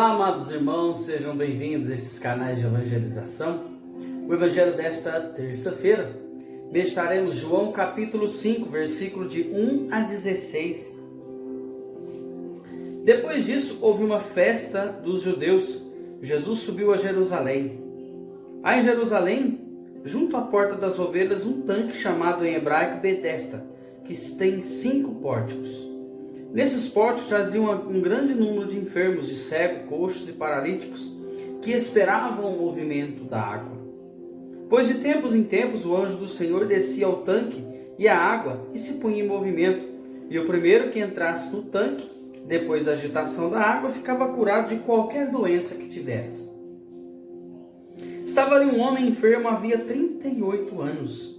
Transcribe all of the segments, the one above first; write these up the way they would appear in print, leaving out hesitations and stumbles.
Olá, amados irmãos, sejam bem-vindos a esses canais de evangelização. O evangelho desta terça-feira, meditaremos João capítulo 5, versículo de 1 a 16. Depois disso, houve uma festa dos judeus. Jesus subiu a Jerusalém. Há em Jerusalém, junto à porta das ovelhas, um tanque chamado em hebraico Betesda, que tem 5 pórticos. Nesses pórticos traziam um grande número de enfermos, de cegos, coxos e paralíticos, que esperavam o movimento da água. Pois de tempos em tempos o anjo do Senhor descia ao tanque e a água e se punha em movimento. E o primeiro que entrasse no tanque, depois da agitação da água, ficava curado de qualquer doença que tivesse. Estava ali um homem enfermo havia 38 anos.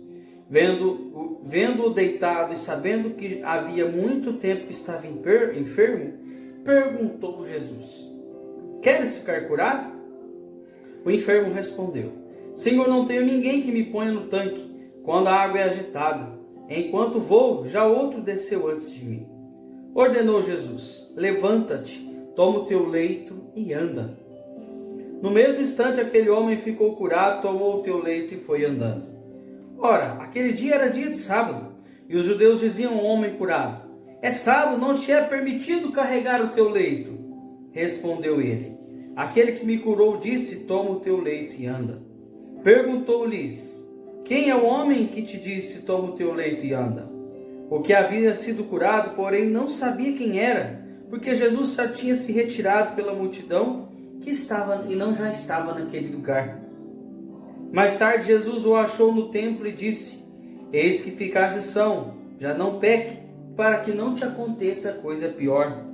Vendo-o deitado e sabendo que havia muito tempo que estava enfermo, perguntou Jesus: Queres ficar curado? O enfermo respondeu: Senhor, não tenho ninguém que me ponha no tanque quando a água é agitada. Enquanto vou, já outro desceu antes de mim. Ordenou Jesus: Levanta-te, toma o teu leito e anda. No mesmo instante aquele homem ficou curado, tomou o teu leito e foi andando. Ora, aquele dia era dia de sábado, e os judeus diziam ao homem curado: É sábado, não te é permitido carregar o teu leito. Respondeu ele: Aquele que me curou disse: Toma o teu leito e anda. Perguntou-lhes: Quem é o homem que te disse: Toma o teu leito e anda? O que havia sido curado, porém, não sabia quem era, porque Jesus já tinha se retirado pela multidão que estava e não já estava naquele lugar. Mais tarde Jesus o achou no templo e disse: Eis que ficaste são, já não peque, para que não te aconteça coisa pior.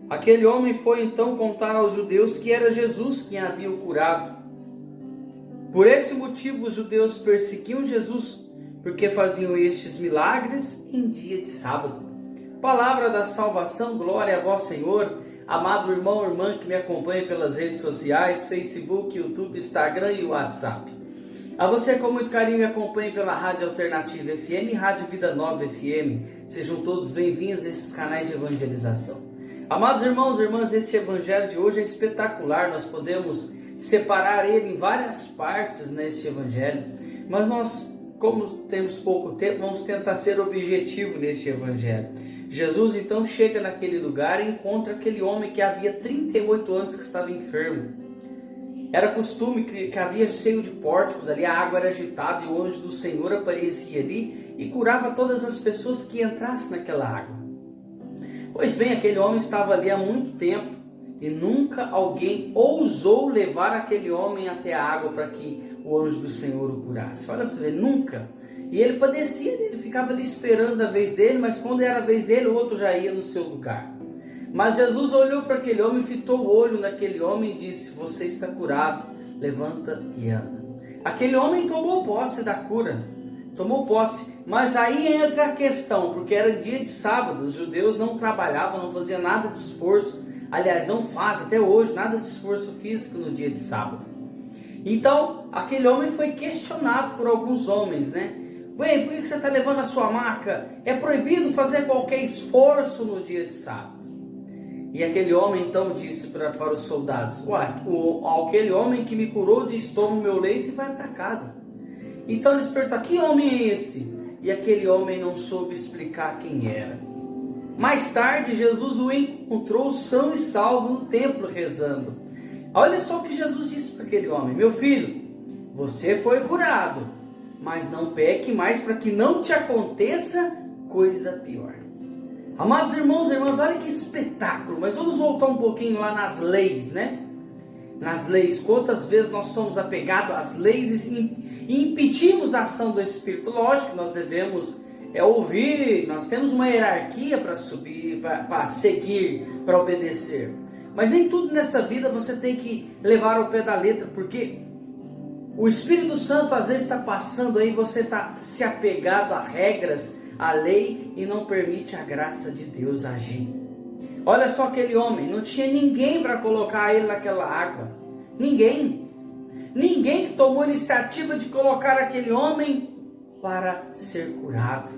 Aquele homem foi então contar aos judeus que era Jesus quem havia o curado. Por esse motivo os judeus perseguiam Jesus, porque faziam estes milagres em dia de sábado. Palavra da salvação, glória a vós, Senhor. Amado irmão ou irmã que me acompanha pelas redes sociais, Facebook, YouTube, Instagram e WhatsApp. A você com muito carinho me acompanhe pela Rádio Alternativa FM e Rádio Vida Nova FM. Sejam todos bem-vindos a esses canais de evangelização. Amados irmãos e irmãs, este evangelho de hoje é espetacular. Nós podemos separar ele em várias partes neste evangelho. Mas nós, como temos pouco tempo, vamos tentar ser objetivo neste evangelho. Jesus então chega naquele lugar e encontra aquele homem que havia 38 anos que estava enfermo. Era costume que havia cheio de pórticos ali, a água era agitada e o anjo do Senhor aparecia ali e curava todas as pessoas que entrassem naquela água. Pois bem, aquele homem estava ali há muito tempo e nunca alguém ousou levar aquele homem até a água para que o anjo do Senhor o curasse. Olha para você ver, nunca. E ele padecia, ele ficava ali esperando a vez dele, mas quando era a vez dele, o outro já ia no seu lugar. Mas Jesus olhou para aquele homem, fitou o olho naquele homem e disse: Você está curado, levanta e anda. Aquele homem tomou posse da cura, tomou posse. Mas aí entra a questão, porque era dia de sábado, os judeus não trabalhavam, não faziam nada de esforço. Aliás, não fazem até hoje nada de esforço físico no dia de sábado. Então, aquele homem foi questionado por alguns homens, né? Por que você está levando a sua maca? É proibido fazer qualquer esforço no dia de sábado. E aquele homem então disse para os soldados: aquele homem que me curou disse: Toma o meu leito e vai para casa. Então eles perguntaram: Que homem é esse? E aquele homem não soube explicar quem era. Mais tarde Jesus o encontrou são e salvo no templo rezando. Olha só o que Jesus disse para aquele homem: Meu filho, você foi curado, mas não peque mais para que não te aconteça coisa pior. Amados irmãos e irmãs, olha que espetáculo. Mas vamos voltar um pouquinho lá nas leis, né? Nas leis, quantas vezes nós somos apegados às leis e impedimos a ação do Espírito? Lógico que nós devemos ouvir, nós temos uma hierarquia para subir, para seguir, para obedecer. Mas nem tudo nessa vida você tem que levar ao pé da letra, porque o Espírito Santo às vezes está passando aí, você está se apegado a regras, a lei, e não permite a graça de Deus agir. Olha só aquele homem, não tinha ninguém para colocar ele naquela água. Ninguém que tomou a iniciativa de colocar aquele homem para ser curado.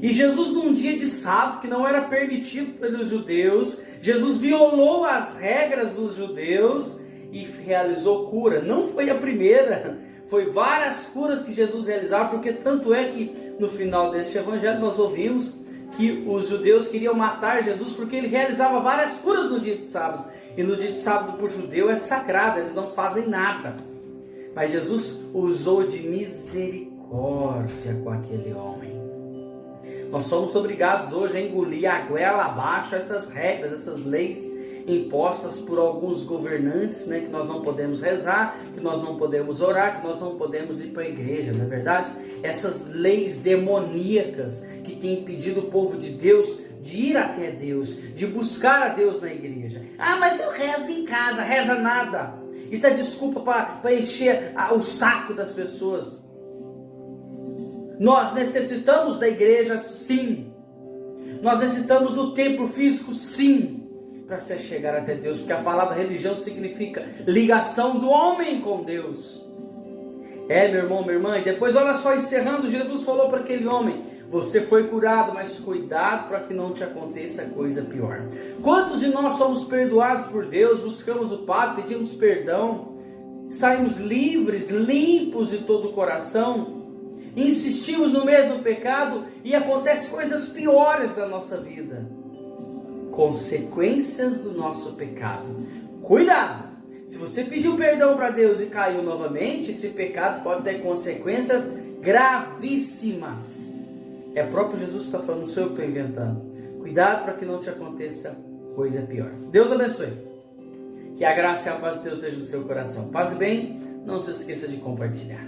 E Jesus, num dia de sábado, que não era permitido pelos judeus, Jesus violou as regras dos judeus e realizou cura. Não foi a primeira, foi várias curas que Jesus realizava, porque tanto é que no final deste evangelho nós ouvimos que os judeus queriam matar Jesus porque ele realizava várias curas no dia de sábado. E no dia de sábado para o judeu é sagrado, eles não fazem nada. Mas Jesus usou de misericórdia com aquele homem. Nós somos obrigados hoje a engolir a goela abaixo essas regras, essas leis impostas por alguns governantes, né, que nós não podemos rezar, que nós não podemos orar, que nós não podemos ir para a igreja, não é verdade? Essas leis demoníacas que têm impedido o povo de Deus de ir até Deus, de buscar a Deus na igreja. Ah, mas eu rezo em casa. Reza nada. Isso é desculpa para encher o saco das pessoas. Nós necessitamos da igreja, sim. Nós necessitamos do templo físico, sim, para se chegar até Deus, porque a palavra religião significa ligação do homem com Deus. Meu irmão, minha irmã, e depois olha só, encerrando, Jesus falou para aquele homem: você foi curado, mas cuidado para que não te aconteça coisa pior. Quantos de nós somos perdoados por Deus, buscamos o Padre, pedimos perdão, saímos livres, limpos de todo o coração, insistimos no mesmo pecado e acontecem coisas piores na nossa vida? Consequências do nosso pecado. Cuidado! Se você pediu perdão para Deus e caiu novamente, esse pecado pode ter consequências gravíssimas. É o próprio Jesus que está falando, não sou eu que estou inventando. Cuidado para que não te aconteça coisa pior. Deus abençoe. Que a graça e a paz de Deus seja no seu coração. Paz e bem, não se esqueça de compartilhar.